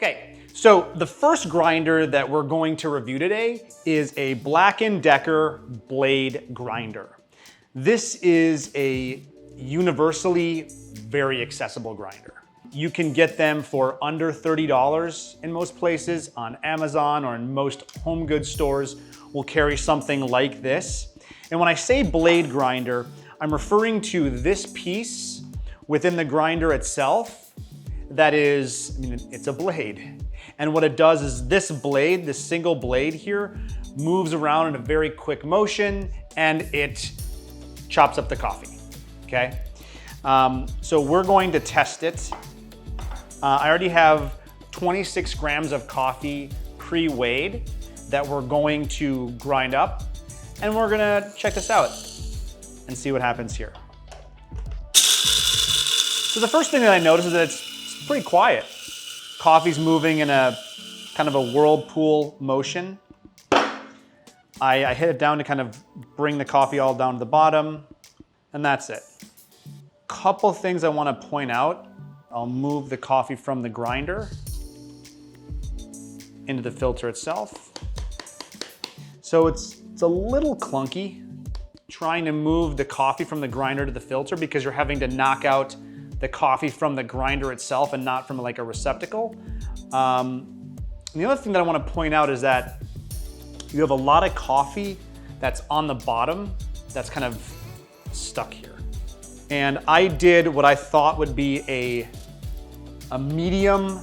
Okay, so the first grinder that we're going to review today is a Black & Decker blade grinder. This is a universally very accessible grinder. You can get them for under $30 in most places. On Amazon or in most home goods stores will carry something like this. And when I say blade grinder, I'm referring to this piece within the grinder itself that is, it's a blade. And what it does is this blade, this single blade here, moves around in a very quick motion and it chops up the coffee, okay? So we're going to test it. I already have 26 grams of coffee pre-weighed that we're going to grind up, and we're gonna check this out and see what happens here. So the first thing that I notice is that it's pretty quiet. Coffee's moving in a kind of a whirlpool motion. I hit it down to kind of bring the coffee all down to the bottom, and that's it. Couple things I want to point out. I'll move the coffee from the grinder into the filter itself. So it's a little clunky trying to move the coffee from the grinder to the filter because you're having to knock out the coffee from the grinder itself and not from like a receptacle. And the other thing that I want to point out is that you have a lot of coffee that's on the bottom that's kind of stuck here. And I did what I thought would be a medium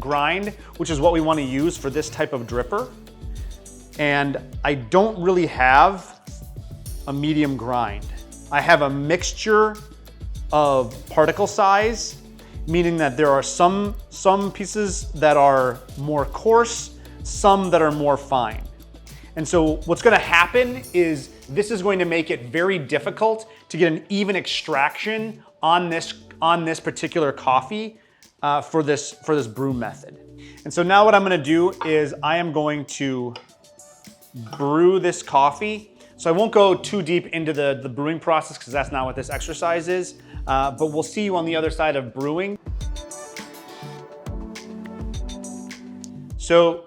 grind, which is what we want to use for this type of dripper. And I don't really have a medium grind. I have a mixture of particle size, meaning that there are some pieces that are more coarse, some that are more fine. And so what's going to happen is this is going to make it very difficult to get an even extraction on this particular coffee for this brew method. And so now what I'm going to do is I am going to brew this coffee. So I won't go too deep into the brewing process because that's not what this exercise is, but we'll see you on the other side of brewing. So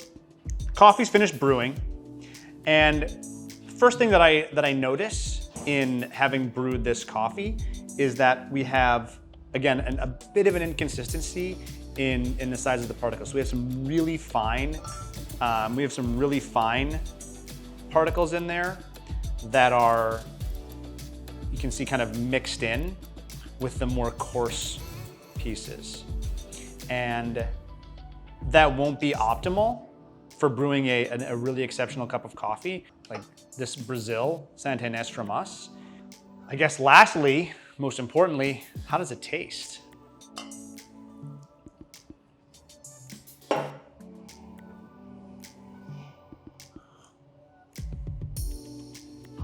coffee's finished brewing, and first thing that I notice in having brewed this coffee is that we have, again, a bit of an inconsistency in the size of the particles. So we have some really fine, particles in there that are, you can see kind of mixed in with the more coarse pieces. And that won't be optimal for brewing a really exceptional cup of coffee, like this Brazil Santa Ynez from us. I guess lastly, most importantly, how does it taste?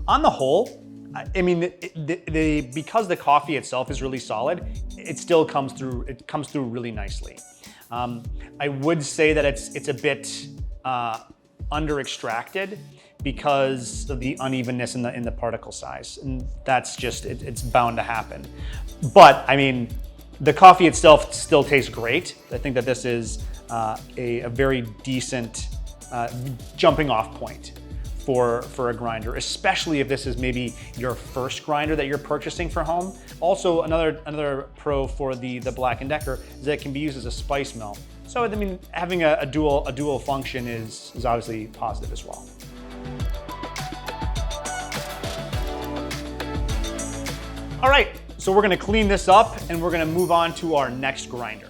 On the whole, I mean, because the coffee itself is really solid, it still comes through really nicely. I would say that it's a bit under extracted because of the unevenness in the particle size, and that's just it's bound to happen. But I mean, the coffee itself still tastes great. I think that this is a very decent jumping off point for a grinder, especially if this is maybe your first grinder that you're purchasing for home. Also, another pro for the Black & Decker is that it can be used as a spice mill. So I mean, having a dual function is obviously positive as well. All right, so we're gonna clean this up and we're gonna move on to our next grinder.